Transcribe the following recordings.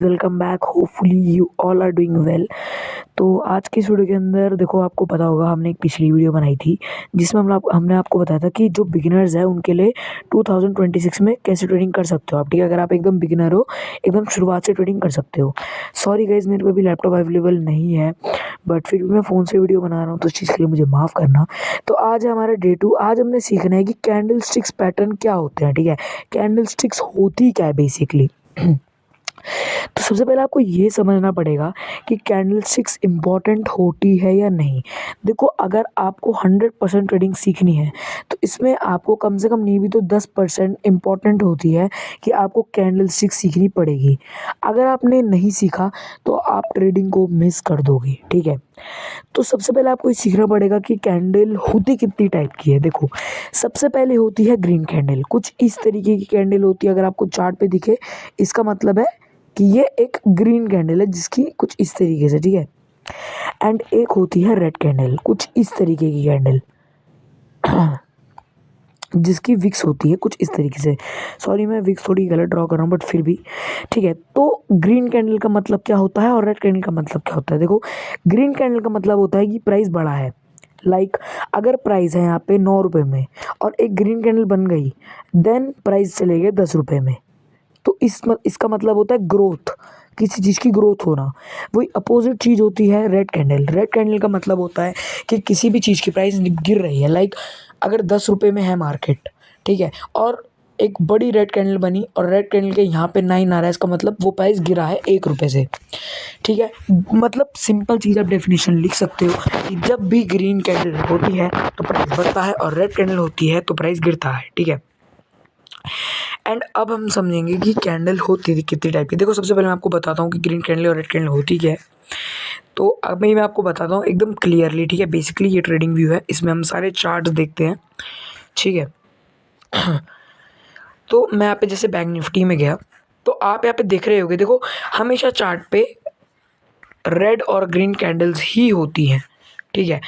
Welcome back. Hopefully you all are doing well. तो आज की इस वीडियो के अंदर देखो, आपको पता होगा हमने एक पिछली वीडियो बनाई थी जिसमें हमने आपको बताया था कि जो बिगिनर्स है उनके लिए 2026 में कैसे ट्रेडिंग कर सकते हो आप। ठीक है, अगर आप एकदम बिगिनर हो, एकदम शुरुआत से ट्रेडिंग कर सकते हो। सॉरी गाइज, मेरे पे भी लैपटॉप अवेलेबल नहीं है, बट फिर भी मैं फ़ोन से वीडियो बना रहा हूँ, तो इस चीज़ के लिए मुझे माफ़ करना। तो आज है हमारा डे 2। आज हमने सीखना है कि कैंडल स्टिक्स पैटर्न क्या होते हैं। ठीक है, कैंडल स्टिक्स होती क्या है बेसिकली। तो सबसे पहले आपको ये समझना पड़ेगा कि कैंडलस्टिक्स इम्पॉर्टेंट होती है या नहीं। देखो, अगर आपको 100% ट्रेडिंग सीखनी है तो इसमें आपको कम से कम नहीं भी तो 10% इम्पॉर्टेंट होती है कि आपको कैंडलस्टिक्स सीखनी पड़ेगी। अगर आपने नहीं सीखा तो आप ट्रेडिंग को मिस कर दोगे। ठीक है, तो सबसे पहले आपको ये सीखना पड़ेगा कि कैंडल होती कितनी टाइप की है। देखो, सबसे पहले होती है ग्रीन कैंडल। कुछ इस तरीके की कैंडल होती है, अगर आपको चार्ट पे दिखे इसका मतलब है कि ये एक ग्रीन कैंडल है जिसकी कुछ इस तरीके से। ठीक है, एंड एक होती है रेड कैंडल, कुछ इस तरीके की कैंडल जिसकी विक्स होती है कुछ इस तरीके से। सॉरी, मैं विक्स थोड़ी गलत ड्रॉ कर रहा हूँ, बट फिर भी ठीक है। तो ग्रीन कैंडल का मतलब क्या होता है और रेड कैंडल का मतलब क्या होता है। देखो, ग्रीन कैंडल का मतलब होता है कि प्राइस बढ़ा है। लाइक अगर प्राइस है यहाँ पे 9 रुपये में और एक ग्रीन कैंडल बन गई, देन प्राइस चले गए 10 रुपये में। तो इसका मतलब होता है ग्रोथ, किसी चीज़ की ग्रोथ होना। वही अपोजिट चीज़ होती है रेड कैंडल। रेड कैंडल का मतलब होता है कि किसी भी चीज़ की प्राइस गिर रही है। लाइक अगर 10 रुपये में है मार्केट, ठीक है, और एक बड़ी रेड कैंडल बनी और रेड कैंडल के यहाँ पे 9 आ रहा है, इसका मतलब वो प्राइस गिरा है 1 रुपये से। ठीक है, मतलब सिंपल चीज़ आप डेफिनेशन लिख सकते हो कि जब भी ग्रीन कैंडल होती है तो प्राइस बढ़ता है और रेड कैंडल होती है तो प्राइस गिरता है। ठीक है, एंड अब हम समझेंगे कि कैंडल होती थी कितनी टाइप की। देखो, सबसे पहले मैं आपको बताता हूँ कि ग्रीन कैंडल और रेड कैंडल होती क्या है। तो अब मैं आपको बताता हूँ एकदम क्लियरली। ठीक है, बेसिकली ये ट्रेडिंग व्यू है, इसमें हम सारे चार्ट्स देखते हैं। ठीक है, तो मैं यहाँ पे जैसे बैंक निफ्टी में गया तो आप यहाँ पे देख रहे होगे। देखो, हमेशा चार्ट पे रेड और ग्रीन कैंडल्स ही होती हैं। ठीक है,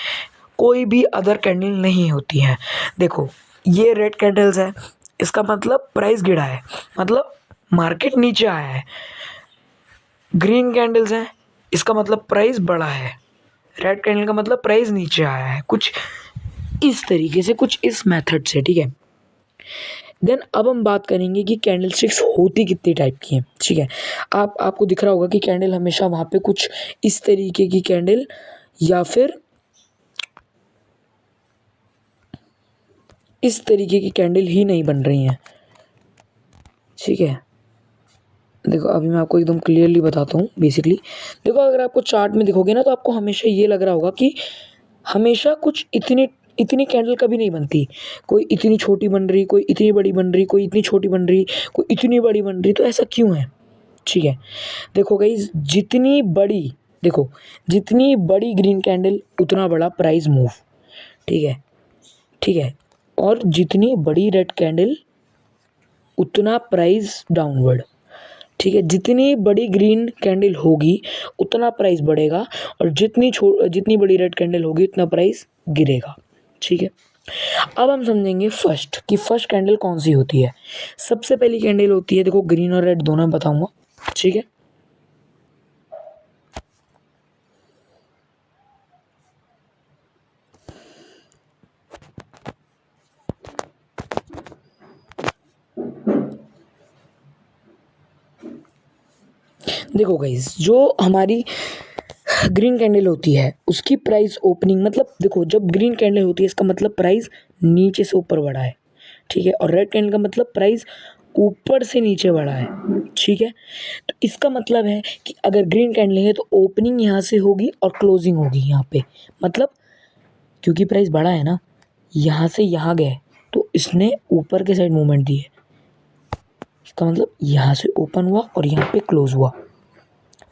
कोई भी अदर कैंडल नहीं होती है। देखो, ये रेड कैंडल्स है, इसका मतलब प्राइस गिरा है, मतलब मार्केट नीचे आया है। ग्रीन कैंडल्स हैं, इसका मतलब प्राइस बढ़ा है। रेड कैंडल का मतलब प्राइस नीचे आया है। कुछ इस तरीके से, कुछ इस मेथड से। ठीक है, देन अब हम बात करेंगे कि कैंडल स्टिक्स होती कितनी टाइप की हैं। ठीक है, आपको दिख रहा होगा कि कैंडल हमेशा वहाँ पे कुछ इस तरीके की कैंडल या फिर इस तरीके की कैंडल ही नहीं बन रही हैं। ठीक है, देखो अभी मैं आपको एकदम क्लियरली बताता हूँ। बेसिकली देखो, अगर आपको चार्ट में दिखोगे ना तो आपको हमेशा ये लग रहा होगा कि हमेशा कुछ इतनी इतनी कैंडल कभी नहीं बनती। कोई इतनी छोटी बन रही, कोई इतनी बड़ी बन रही, कोई इतनी छोटी बन रही, कोई इतनी बड़ी बन रही। तो ऐसा क्यों है? ठीक है, देखो गाइस, जितनी बड़ी ग्रीन कैंडल उतना बड़ा प्राइस मूव। ठीक है, ठीक है, और जितनी बड़ी रेड कैंडल उतना प्राइस डाउनवर्ड। ठीक है, जितनी बड़ी ग्रीन कैंडल होगी उतना प्राइस बढ़ेगा और जितनी बड़ी रेड कैंडल होगी उतना प्राइस गिरेगा। ठीक है, अब हम समझेंगे फर्स्ट कैंडल कौन सी होती है। सबसे पहली कैंडल होती है, देखो ग्रीन और रेड दोनों में बताऊंगा। ठीक है, देखो गाइस, जो हमारी ग्रीन कैंडल होती है उसकी प्राइस ओपनिंग, मतलब देखो, जब ग्रीन कैंडल होती है इसका मतलब प्राइस नीचे से ऊपर बढ़ा है। ठीक है, और रेड कैंडल का मतलब प्राइस ऊपर से नीचे बढ़ा है। ठीक है, तो इसका मतलब है कि अगर ग्रीन कैंडल है तो ओपनिंग यहाँ से होगी और क्लोजिंग होगी यहाँ पे। मतलब क्योंकि प्राइस बढ़ा है ना, यहाँ से यहाँ गए तो इसने ऊपर के साइड मूवमेंट दी है। इसका मतलब यहाँ से ओपन हुआ और यहाँ पे क्लोज हुआ।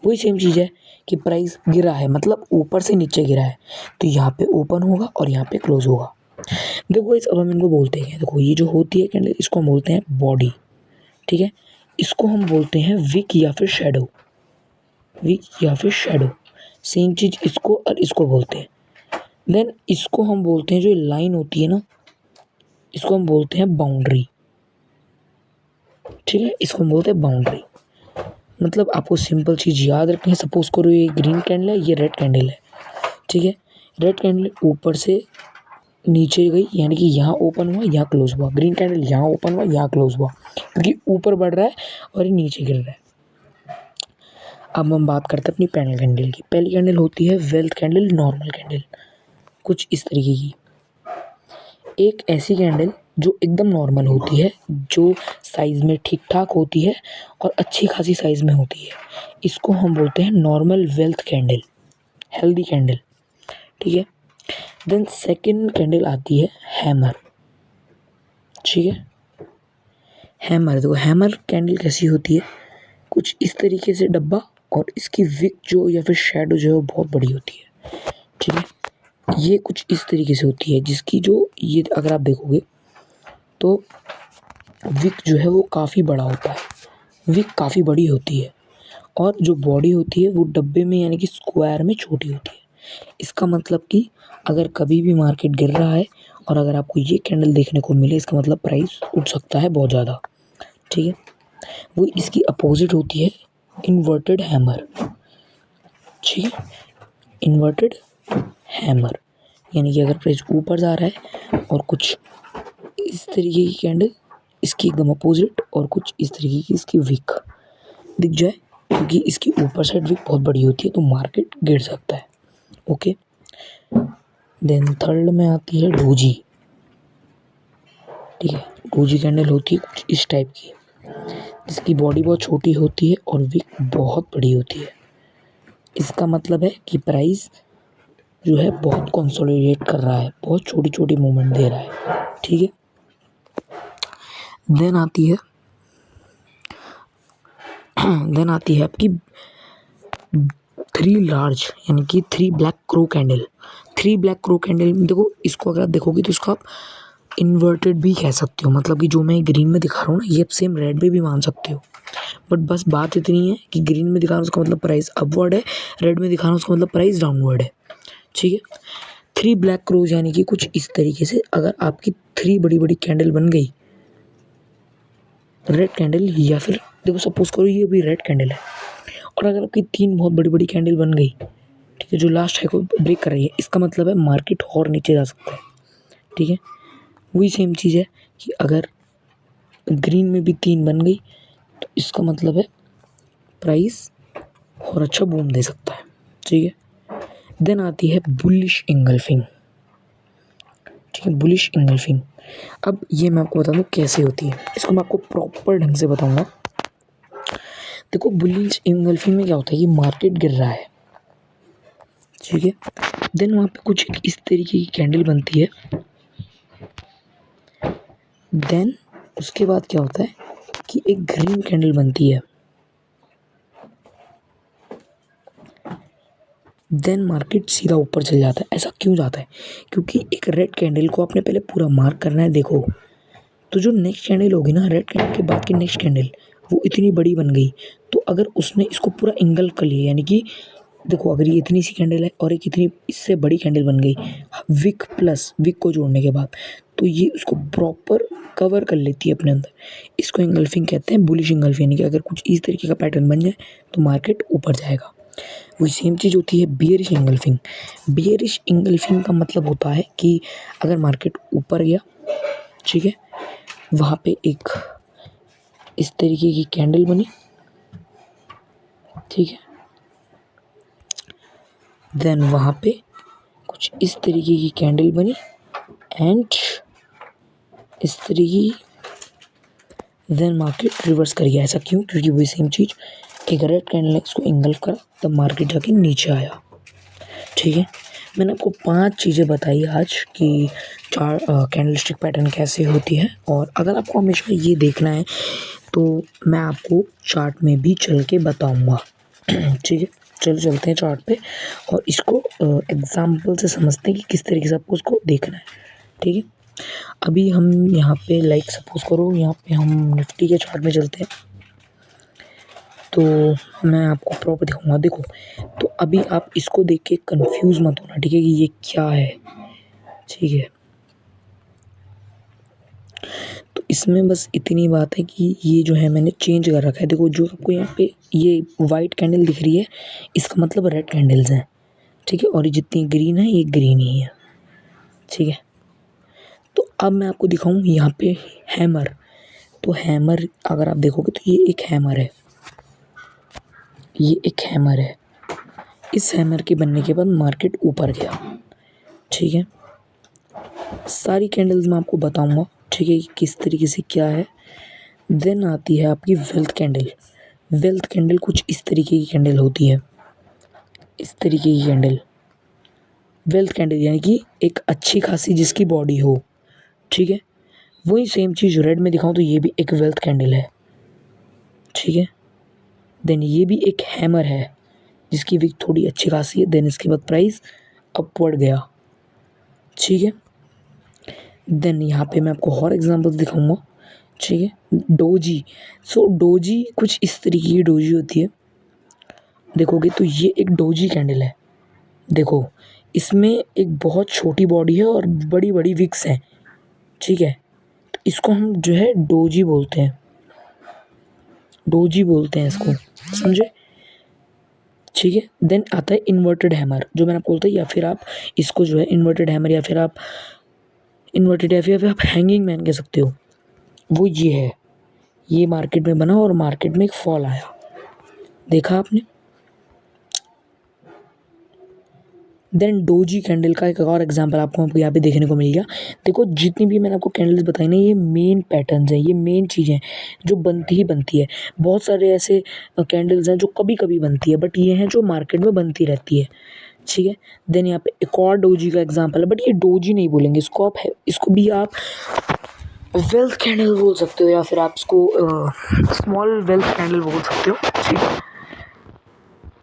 वही सेम चीज़ है कि प्राइस गिरा है, मतलब ऊपर से नीचे गिरा है, तो यहाँ पे ओपन होगा और यहाँ पे क्लोज होगा। देखो इस अब हम इनको बोलते हैं, देखो ये जो होती है कैंडल, इसको हम बोलते हैं बॉडी। ठीक है, इसको हम बोलते हैं विक या फिर शैडो। विक या फिर शैडो, सेम चीज़ इसको और इसको बोलते हैं। देन इसको हम बोलते हैं, जो लाइन होती है ना, इसको हम बोलते हैं बाउंड्री। ठीक है, इसको हम बोलते हैं बाउंड्री। मतलब आपको सिंपल चीज़ याद रखनी है। सपोज करो ये ग्रीन कैंडल है, ये रेड कैंडल है, ठीक है। रेड कैंडल ऊपर से नीचे गई, यानी कि यहाँ ओपन हुआ, यहाँ क्लोज हुआ। ग्रीन कैंडल यहाँ ओपन हुआ, यहाँ क्लोज हुआ, क्योंकि ऊपर बढ़ रहा है और ये नीचे गिर रहा है। अब हम बात करते हैं अपनी पहली कैंडल की। पहली कैंडल होती है वेल्थ कैंडल, नॉर्मल कैंडल, कुछ इस तरीके की। एक ऐसी कैंडल जो एकदम नॉर्मल होती है, जो साइज़ में ठीक ठाक होती है और अच्छी खासी साइज़ में होती है, इसको हम बोलते हैं normal wealth candle, healthy candle, ठीक है। देन सेकंड कैंडल आती है हैमर, ठीक है। हैमर, देखो हैमर कैंडल कैसी होती है, कुछ इस तरीके से डब्बा, और इसकी विक जो या फिर शैडो जो है वो बहुत बड़ी होती है, ठीक है। ये कुछ इस तरीके से होती है, जिसकी जो ये अगर आप देखोगे तो विक जो है वो काफ़ी बड़ा होता है, विक काफ़ी बड़ी होती है, और जो बॉडी होती है वो डब्बे में यानी कि स्क्वायर में छोटी होती है। इसका मतलब कि अगर कभी भी मार्केट गिर रहा है और अगर आपको ये कैंडल देखने को मिले, इसका मतलब प्राइस उठ सकता है बहुत ज़्यादा, ठीक है। वो इसकी अपोजिट होती है इन्वर्टेड हैमर, ठीक है। इन्वर्टेड हैमर यानी कि अगर प्राइस ऊपर जा रहा है और कुछ इस तरीके की कैंडल, इसकी एकदम अपोजिट, और कुछ इस तरीके की इसकी विक दिख जाए, क्योंकि इसकी ऊपर साइड विक बहुत बड़ी होती है, तो मार्केट गिर सकता है, ओके। देन थर्ड में आती है डोजी, ठीक है। डोजी कैंडल होती है कुछ इस टाइप की, जिसकी बॉडी बहुत छोटी होती है और विक बहुत बड़ी होती है। इसका मतलब है कि प्राइस जो है बहुत कंसोलिडेट कर रहा है, बहुत छोटी छोटी मूवमेंट दे रहा है, ठीक है। देन आती है आपकी थ्री लार्ज, यानी कि three black crow candle. Three black crow candle देखो, इसको अगर आप देखोगे तो इसको आप इन्वर्टेड भी कह सकते हो, मतलब कि जो मैं ग्रीन में दिखा रहा हूँ ना, ये सेम रेड में भी मान सकते हो, बट बस बात इतनी है कि ग्रीन में दिखा रहा हूँ उसका मतलब प्राइस अपवर्ड है, रेड में दिखा रहा हूँ उसका मतलब प्राइस डाउनवर्ड है, ठीक है। थ्री ब्लैक क्रोज यानी कि कुछ इस तरीके से अगर आपकी थ्री बड़ी बड़ी कैंडल बन गई, रेड कैंडल, या फिर देखो सपोज करो ये भी रेड कैंडल है, और अगर आपकी तीन बहुत बड़ी बड़ी कैंडल बन गई, ठीक है, जो लास्ट है को ब्रेक कर रही है, इसका मतलब है मार्केट और नीचे जा सकता है, ठीक है। वही सेम चीज़ है कि अगर ग्रीन में भी तीन बन गई तो इसका मतलब है प्राइस और अच्छा बूम दे सकता है, ठीक है। देन आती है बुलिश इंगल्फिंग, ठीक है, बुलिश इंगल्फिंग। अब ये मैं आपको बता दूँ कैसे होती है, इसको मैं आपको प्रॉपर ढंग से बताऊंगा। देखो बुलिश इंगल्फिंग में क्या होता है कि मार्केट गिर रहा है, ठीक है। देन वहाँ पे कुछ इस तरीके की कैंडल बनती है। देन उसके बाद क्या होता है कि एक ग्रीन कैंडल बनती है। देन मार्केट सीधा ऊपर चल जाता है। ऐसा क्यों जाता है? क्योंकि एक रेड कैंडल को आपने पहले पूरा मार्क करना है। देखो तो जो नेक्स्ट कैंडल होगी ना, रेड कैंडल के बाद की नेक्स्ट कैंडल, वो इतनी बड़ी बन गई, तो अगर उसने इसको पूरा इंगल्फ कर लिया, यानी कि देखो अगर ये इतनी सी कैंडल है और एक इतनी इससे बड़ी कैंडल बन गई विक प्लस विक को जोड़ने के बाद, तो ये उसको प्रॉपर कवर कर लेती है अपने अंदर। इसको इंगल्फिंग कहते हैं, बुलिश इंगल्फिंग, यानी कि अगर कुछ इस तरीके का पैटर्न बन जाए तो मार्केट ऊपर जाएगा। वही सेम चीज़ होती है बियरिश इंगल्फिंग। बियरिश इंगल्फिंग का मतलब होता है कि अगर मार्केट ऊपर गया, ठीक है, वहाँ पे एक इस तरीके की कैंडल बनी, ठीक है, देन वहाँ पे कुछ इस तरीके की कैंडल बनी एंड इस तरीके, देन मार्केट रिवर्स कर गया। ऐसा क्यों? क्योंकि वही सेम चीज़, एक रेड कैंडल ने इसको इंगल्फ करा, तब मार्केट जाके नीचे आया, ठीक है। मैंने आपको 5 चीज़ें बताई आज कि कैंडलस्टिक पैटर्न कैसे होती है, और अगर आपको हमेशा ये देखना है तो मैं आपको चार्ट में भी चल के बताऊँगा, ठीक है। चलो चलते हैं चार्ट पे और इसको एग्जाम्पल से समझते हैं कि किस तरीके से आपको उसको देखना है, ठीक है। अभी हम यहाँ पे लाइक सपोज करो यहाँ पे हम निफ्टी के चार्ट में चलते हैं, तो मैं आपको प्रॉपर दिखाऊंगा। देखो तो अभी आप इसको देख के कंफ्यूज मत होना, ठीक है, कि ये क्या है, ठीक है। तो इसमें बस इतनी बात है कि ये जो है मैंने चेंज कर रखा है। देखो जो आपको यहाँ पे ये वाइट कैंडल दिख रही है, इसका मतलब रेड कैंडल्स हैं, ठीक है, और ये जितनी ग्रीन है ये ग्रीन ही है, ठीक है। तो अब मैं आपको दिखाऊं यहाँ पे हैमर। तो हैमर अगर आप देखोगे तो ये एक हैमर है, ये एक हैमर है। इस हैमर के बनने के बाद मार्केट ऊपर गया, ठीक है। सारी कैंडल्स मैं आपको बताऊंगा, ठीक है, किस तरीके से क्या है। देन आती है आपकी वेल्थ कैंडल। वेल्थ कैंडल कुछ इस तरीके की कैंडल होती है, इस तरीके की कैंडल वेल्थ कैंडल, यानी कि एक अच्छी खासी जिसकी बॉडी हो, ठीक है। वही सेम चीज़ रेड में दिखाऊं तो ये भी एक वेल्थ कैंडल है, ठीक है। देन ये भी एक हैमर है जिसकी विक थोड़ी अच्छी खासी है। देन इसके बाद प्राइस अपवर्ड गया, ठीक है। देन यहाँ पे मैं आपको और एग्जांपल्स दिखाऊंगा, ठीक है। डोजी, सो डोजी कुछ इस तरीके की डोजी होती है, देखोगे तो ये एक डोजी कैंडल है। देखो इसमें एक बहुत छोटी बॉडी है और बड़ी बड़ी विक्स हैं, ठीक है। तो इसको हम जो है डोजी बोलते हैं, डोजी बोलते हैं इसको, समझे, ठीक है। देन आता है इन्वर्टेड हैमर, जो मैंने आपको बोलता है, या फिर आप इसको जो है इन्वर्टेड हैमर या फिर आप इन्वर्टेड या फिर आप हैंगिंग मैन कह सकते हो। वो ये है, ये मार्केट में बना और मार्केट में एक फॉल आया, देखा आपने। देन डोजी कैंडल का एक और एग्जांपल आपको यहाँ पे देखने को मिल गया। देखो जितनी भी मैंने आपको कैंडल्स बताई ना, ये मेन पैटर्न्स हैं, ये मेन चीज़ें जो बनती ही बनती है। बहुत सारे ऐसे कैंडल्स हैं जो कभी कभी बनती है, बट ये हैं जो मार्केट में बनती रहती है, ठीक है। देन यहाँ पे एक और डोजी का एग्जांपल है, बट ये डोजी नहीं बोलेंगे इसको, आप इसको भी आप वेल्थ कैंडल बोल सकते हो या फिर आप इसको स्मॉल वेल्थ कैंडल बोल सकते हो, ठीक है।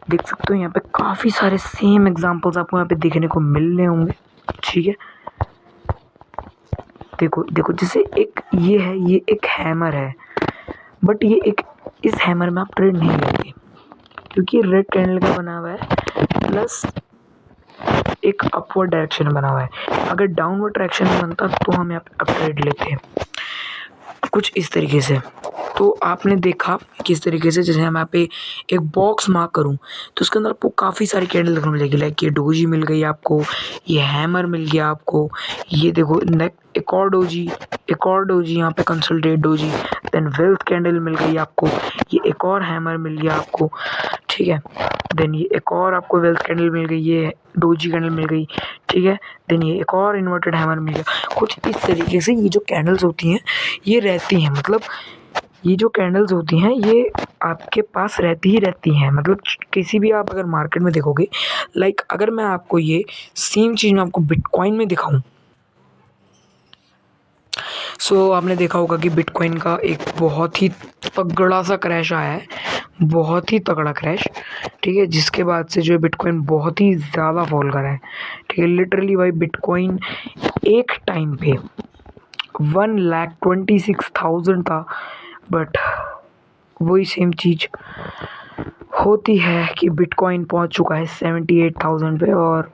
देख सकते हो यहाँ पे काफ़ी सारे सेम एग्जांपल्स आपको यहाँ पे देखने को मिल रहे होंगे, ठीक है। देखो देखो जैसे एक ये है, ये एक हैमर है, बट ये एक, इस हैमर में आप ट्रेड नहीं लेंगे क्योंकि रेड कैंडल का बना हुआ है, प्लस एक अपवर्ड डायरेक्शन में बना हुआ है। अगर डाउनवर्ड डायरेक्शन में बनता तो हम यहाँ पे अप ट्रेड लेते हैं कुछ इस तरीके से। तो आपने देखा किस तरीके से, जैसे मैं यहाँ पे एक बॉक्स मार्क करूँ तो उसके अंदर आपको काफ़ी सारी कैंडल देखने को मिलेगी। लाइक ये डोजी मिल गई आपको, ये हैमर मिल गया आपको, ये देखो एक और डोजी, एक और डोजी यहाँ पे consolidate doji, then wealth candle मिल गई आपको, ये एक और हैमर मिल गया आपको, ठीक है। देन ये एक और आपको वेल्थ कैंडल मिल गई, ये डोजी कैंडल मिल गई, ठीक है। देन ये एक और इन्वर्टेड हैमर मिल गया। कुछ इस तरीके से ये जो कैंडल्स होती हैं ये रहती हैं, मतलब ये जो कैंडल्स होती हैं ये आपके पास रहती ही रहती हैं। मतलब किसी भी आप अगर मार्केट में देखोगे, लाइक अगर मैं आपको ये सेम चीज़ मैं आपको बिटकॉइन में दिखाऊं, सो आपने देखा होगा कि बिटकॉइन का एक बहुत ही तगड़ा सा क्रैश आया है, बहुत ही तगड़ा क्रैश, ठीक है। जिसके बाद से जो है बिटकॉइन बहुत ही ज़्यादा फॉल करा है, ठीक है। लिटरली भाई बिटकॉइन एक टाइम पे 1,26,000 था, बट वही सेम चीज़ होती है कि बिटकॉइन पहुंच चुका है 78,000 पे, और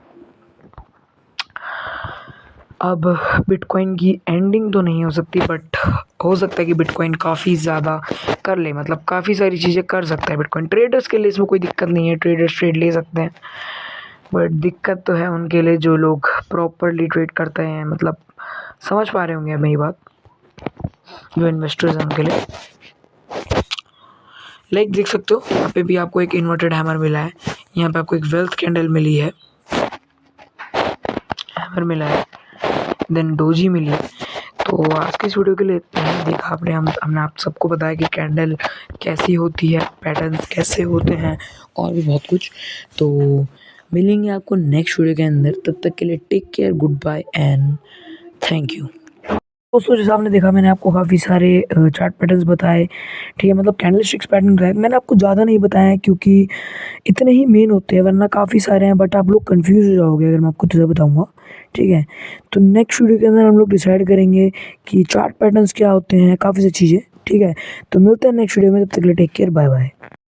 अब बिटकॉइन की एंडिंग तो नहीं हो सकती, बट हो सकता है कि बिटकॉइन काफ़ी ज़्यादा कर ले, मतलब काफ़ी सारी चीज़ें कर सकता है बिटकॉइन। ट्रेडर्स के लिए इसमें कोई दिक्कत नहीं है, ट्रेडर्स ट्रेड ले सकते हैं, बट दिक्कत तो है उनके लिए जो लोग प्रॉपरली ट्रेड करते हैं, मतलब समझ पा रहे होंगे अब मेरी बात, जो इन्वेस्टर्स हैं उनके लिए। लाइक देख सकते हो यहाँ पे भी आपको एक इन्वर्टेड हैमर मिला है, यहाँ पे आपको एक वेल्थ कैंडल मिली है, हैमर मिला है, देन डोजी मिली है। तो आज के इस वीडियो के लिए देखा आपने, हमने आप सबको बताया कि कैंडल कैसी होती है, पैटर्न्स कैसे होते हैं, और भी बहुत कुछ। तो मिलेंगे आपको नेक्स्ट वीडियो के अंदर, तब तक के लिए take care, goodbye and thank you. दोस्तों जैसा आपने देखा, मैंने आपको काफ़ी सारे चार्ट पैटर्न्स बताए, ठीक है, मतलब कैंडलस्टिक्स पैटर्न बताए। मैंने आपको ज़्यादा नहीं बताया क्योंकि इतने ही मेन होते हैं, वरना काफ़ी सारे हैं, बट आप लोग कंफ्यूज हो जाओगे अगर मैं आपको तुझे बताऊंगा, ठीक है। तो नेक्स्ट वीडियो के अंदर हम लोग डिसाइड करेंगे कि चार्ट पैटर्न्स क्या होते हैं, काफ़ी सी चीज़ें, ठीक है। तो मिलते हैं नेक्स्ट वीडियो में, तब तक के लिए टेक केयर, बाय बाय।